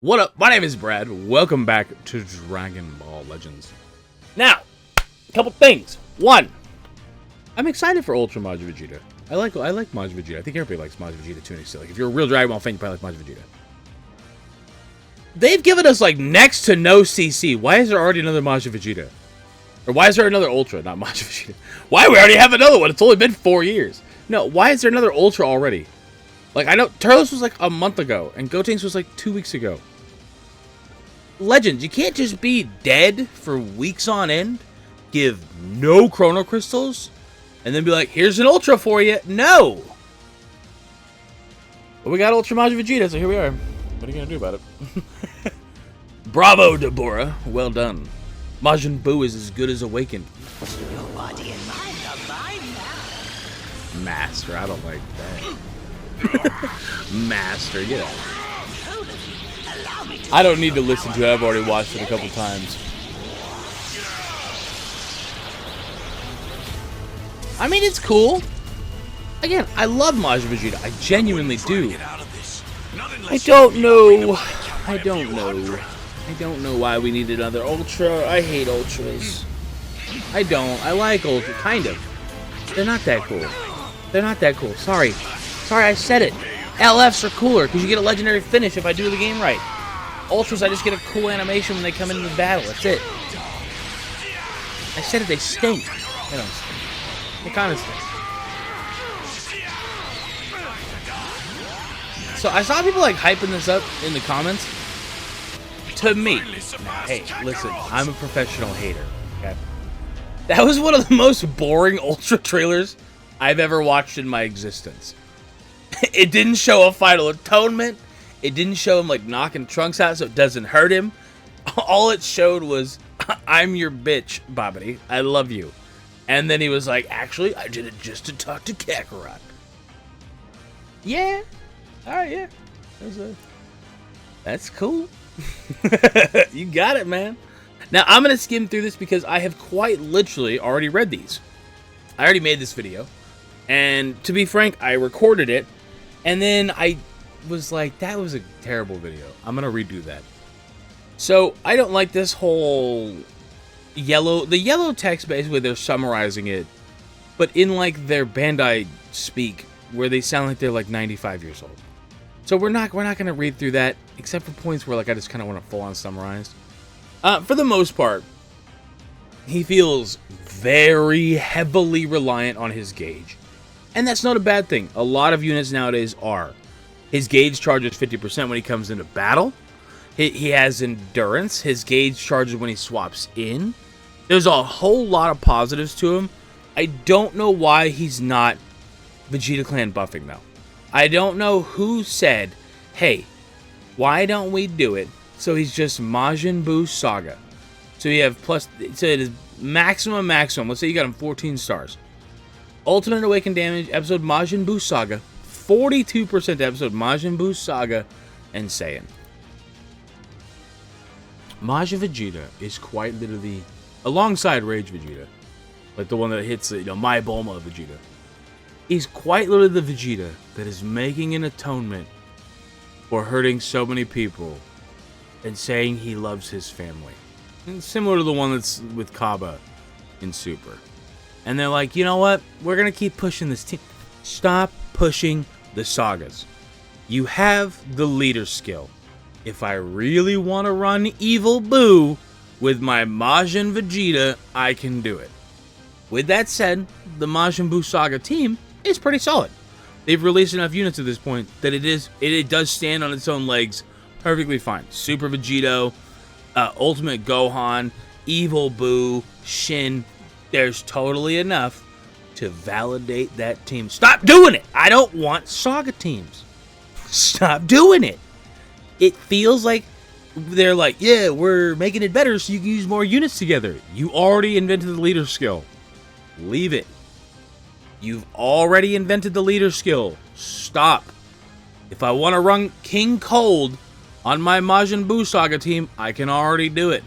What up? My name is Brad. Welcome back to Dragon Ball Legends. Now, a couple things. One, I'm excited for Ultra Majin Vegeta. I like Majin Vegeta. I think everybody likes Majin Vegeta to an extent. Like, if you're a real Dragon Ball fan, you probably like Majin Vegeta. They've given us like next to no CC. Why is there already another Majin Vegeta? Or why is there another Ultra, not Majin Vegeta? Why we already have another one? It's only been 4 years. No, why is there another Ultra already? Like, I know Turles was like a month ago, and Gotenks was like 2 weeks ago. Legends, you can't just be dead for weeks on end, give no Chrono Crystals, and then be like, here's an Ultra for you. No! But we got Ultra Majin Vegeta, so here we are. What are you going to do about it? Bravo, Deborah. Well done. Majin Buu is as good as awakened. Your body and mind are mine now. Master, I don't like that. Master, get out. I don't need to listen to it. I've already watched it a couple times. I mean, it's cool. Again, I love Majin Vegeta. I genuinely do. I don't know. I don't know why we need another Ultra. I hate Ultras. I don't. I like Ultra. Kind of. They're not that cool. They're not that cool. Sorry. Sorry, I said it. LFs are cooler because you get a legendary finish if I do the game right. Ultras, I just get a cool animation when they come into the battle. That's it. I said it, they stink. They don't stink. They kind of stink. So I saw people like hyping this up in the comments. To me, hey, listen, I'm a professional hater. Okay? That was one of the most boring Ultra trailers I've ever watched in my existence. It didn't show a final atonement. It didn't show him like knocking Trunks out so it doesn't hurt him. All it showed was, I'm your bitch, Babidi. I love you. And then he was like, actually, I did it just to talk to Kakarot. Yeah. Alright, yeah. That's cool. You got it, man. Now, I'm going to skim through this because I have quite literally already read these. I already made this video. And to be frank, I recorded it. And then I was like, that was a terrible video. I'm going to redo that. So, I don't like this whole the yellow text basically they're summarizing it, but in like their Bandai speak where they sound like they're like 95 years old. So we're not going to read through that except for points where like I just kind of want to full on summarize. For the most part, he feels very heavily reliant on his gauge. And that's not a bad thing. A lot of units nowadays are. His gauge charges 50% when he comes into battle. He has endurance. His gauge charges when he swaps in. There's a whole lot of positives to him. I don't know why he's not Vegeta Clan buffing, though. I don't know who said, hey, why don't we do it so he's just Majin Buu Saga. So you have so it is maximum. Let's say you got him 14 stars. Ultimate Awakened damage, episode Majin Buu Saga. 42% episode Majin Buu Saga and Saiyan. Majin Vegeta is quite literally, alongside Rage Vegeta, like the one that hits, My Bulma Vegeta, he's quite literally the Vegeta that is making an atonement for hurting so many people and saying he loves his family. And similar to the one that's with Kaba in Super. And they're like, you know what? We're going to keep pushing this team. Stop pushing the sagas. You have the leader skill. If I really want to run Evil Boo with my Majin Vegeta, I can do it. With that said, the Majin Buu Saga team is pretty solid. They've released enough units at this point that it does stand on its own legs perfectly fine. Super Vegito, Ultimate Gohan, Evil Boo, Shin. There's totally enough to validate that team. Stop doing it! I don't want Saga teams. Stop doing it. It feels like they're like, yeah, we're making it better so you can use more units together. You already invented the leader skill. Leave it. You've already invented the leader skill. Stop. If I want to run King Cold on my Majin Buu Saga team, I can already do it.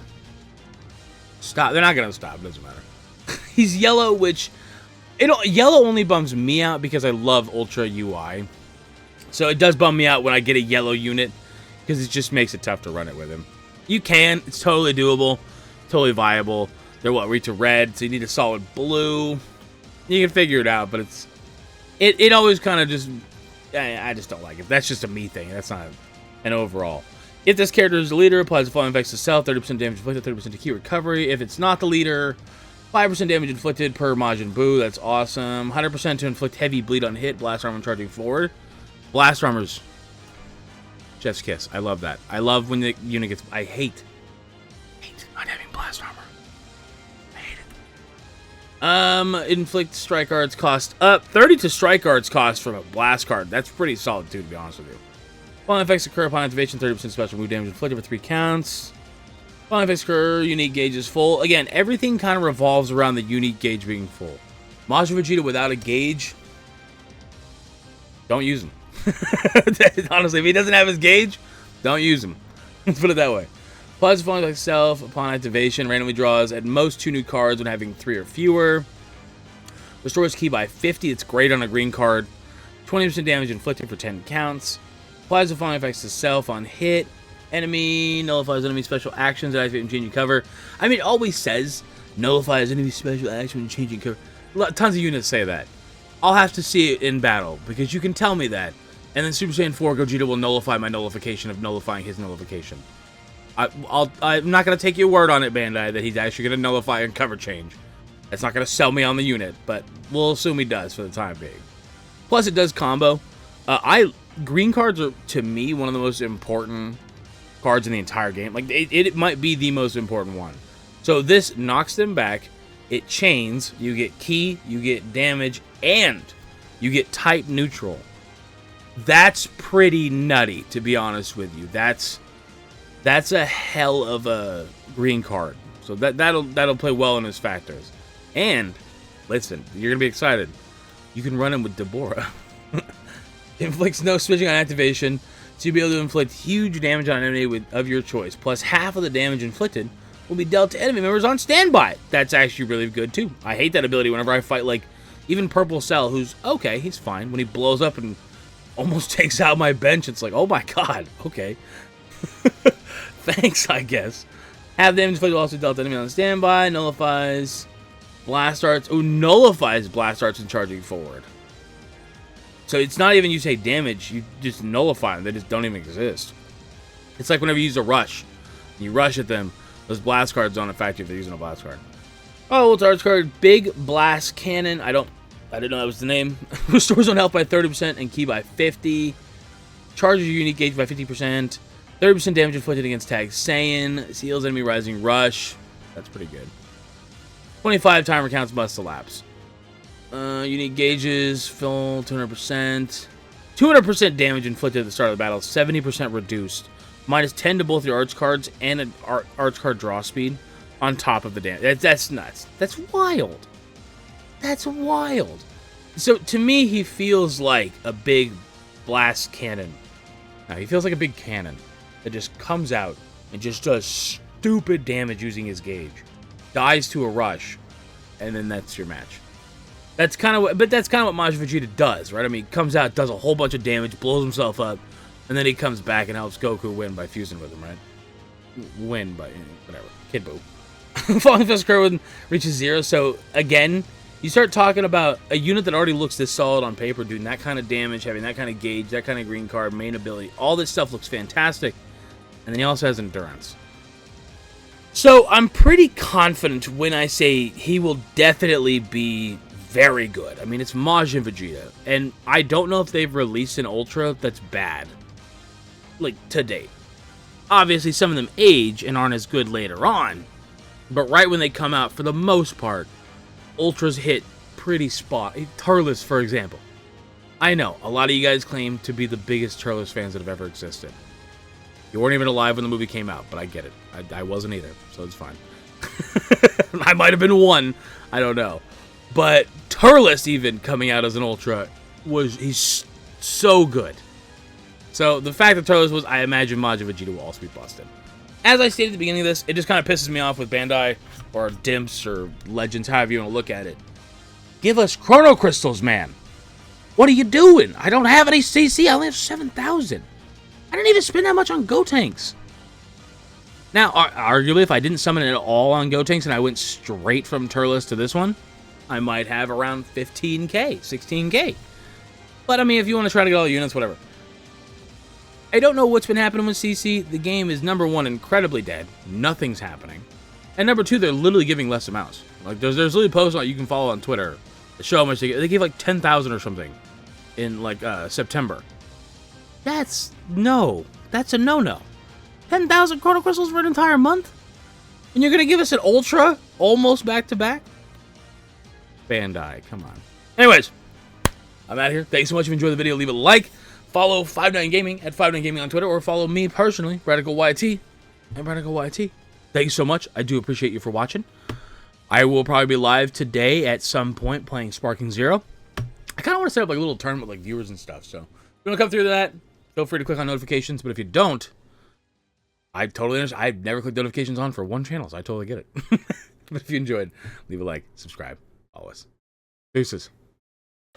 Stop. They're not going to stop. It doesn't matter. He's yellow, which... yellow only bums me out because I love Ultra UI. So it does bum me out when I get a yellow unit because it just makes it tough to run it with him. You can. It's totally doable. Totally viable. They're Weak to red, so you need a solid blue. You can figure it out, but it always kind of just... I just don't like it. That's just a me thing. That's not an overall. If this character is the leader, applies the following effects to self, 30% damage inflicted, 30% to key recovery. If it's not the leader, 5% damage inflicted per Majin Buu. That's awesome. 100% to inflict heavy bleed on hit. Blast armor charging forward. Blast armor's chef's kiss. I love that. I love when the unit gets... I hate not having blast armor. I hate it. Inflict strike guards cost up. 30 to strike guards cost from a blast card. That's pretty solid too, to be honest with you. Following effects occur upon activation. 30% special move damage inflicted for 3 counts. Following effects occur. Unique gauge is full. Again, everything kind of revolves around the unique gauge being full. Majin Vegeta without a gauge, don't use him. Honestly, if he doesn't have his gauge, don't use him. Let's put it that way. Plus, following like self upon activation, randomly draws at most 2 new cards when having 3 or fewer. Restores key by 50. It's great on a green card. 20% damage inflicted for 10 counts. Applies the following effects to self on hit. Enemy nullifies enemy special actions that activate and changing cover. I mean, it always says nullifies enemy special action when changing cover. Tons of units say that. I'll have to see it in battle because you can tell me that. And then Super Saiyan 4 Gogeta will nullify my nullification of nullifying his nullification. I'm not going to take your word on it, Bandai, that he's actually going to nullify and cover change. That's not going to sell me on the unit, but we'll assume he does for the time being. Plus, it does combo. Green cards are, to me, one of the most important cards in the entire game. Like, it might be the most important one. So this knocks them back. It chains. You get key, you get damage, and you get type neutral. That's pretty nutty, to be honest with you. That's a hell of a green card. So that'll play well in his factors. And listen, you're gonna be excited. You can run him with Deborah. Inflicts no switching on activation, so you'll be able to inflict huge damage on an enemy of your choice. Plus half of the damage inflicted will be dealt to enemy members on standby. That's actually really good too. I hate that ability whenever I fight, like, even Purple Cell, who's okay, he's fine. When he blows up and almost takes out my bench, it's like, oh my god, okay. Thanks, I guess. Half damage inflicted will also dealt to enemy on standby. Nullifies blast arts. Oh, nullifies blast arts and charging forward. So it's not even you take damage, you just nullify them. They just don't even exist. It's like whenever you use a rush. You rush at them, those blast cards don't affect you if they're using a blast card. Oh, what's our card? Big Blast Cannon. I didn't know that was the name. Restores on health by 30% and key by 50. Charges your unique gauge by 50%. 30% damage inflicted against Tag Saiyan. Seals enemy rising rush. That's pretty good. 25 timer counts must elapse. Unique gauges, fill 200%. 200% damage inflicted at the start of the battle. 70% reduced. Minus 10 to both your arts cards and an arts card draw speed on top of the damage. That's nuts. That's wild. That's wild. So to me, he feels like a big blast cannon. Now, he feels like a big cannon that just comes out and just does stupid damage using his gauge. Dies to a rush, and then that's your match. That's kind of what Majin Vegeta does, right? I mean, he comes out, does a whole bunch of damage, blows himself up, and then he comes back and helps Goku win by fusing with him, right? Win by, whatever. Kid Buu. Falling Fist Curve reaches 0, so again, you start talking about a unit that already looks this solid on paper, doing that kind of damage, having that kind of gauge, that kind of green card, main ability. All this stuff looks fantastic. And then he also has endurance. So I'm pretty confident when I say he will definitely be very good. I mean, it's Majin Vegeta. And I don't know if they've released an Ultra that's bad. Like, to date. Obviously, some of them age and aren't as good later on. But right when they come out, for the most part, Ultras hit pretty spot. Turles, for example. I know, a lot of you guys claim to be the biggest Turles fans that have ever existed. You weren't even alive when the movie came out, but I get it. I wasn't either, so it's fine. I might have been one, I don't know. But Turles, even coming out as an Ultra, he's so good. So the fact that Turles was, I imagine Majin Vegeta will also be busted. As I stated at the beginning of this, it just kind of pisses me off with Bandai, or Dimps, or Legends, however you want to look at it. Give us Chrono Crystals, man. What are you doing? I don't have any CC. I only have 7,000. I didn't even spend that much on Gotenks. Now, arguably, if I didn't summon it at all on Gotenks and I went straight from Turles to this one, I might have around 15k, 16k. But, I mean, if you want to try to get all the units, whatever. I don't know what's been happening with CC. The game is, number one, incredibly dead. Nothing's happening. And number two, they're literally giving less amounts. Like, there's literally posts you can follow on Twitter that show how much they give. They gave, like, 10,000 or something in, like, September. That's a no-no. 10,000 Chrono Crystals for an entire month? And you're going to give us an Ultra almost back-to-back? Bandai, come on. Anyways, I'm out of here. Thanks so much if you enjoyed the video. Leave a like. Follow 59 Gaming at 59 Gaming on Twitter, or follow me personally, Bradical YT, and Bradical YT. Thank you so much. I do appreciate you for watching. I will probably be live today at some point playing Sparking Zero. I kind of want to set up like a little tournament with like viewers and stuff. So if you want to come through that, feel free to click on notifications. But if you don't, I totally understand. I've never clicked notifications on for one channel, so I totally get it. But if you enjoyed, leave a like, subscribe, follow us. Deuces.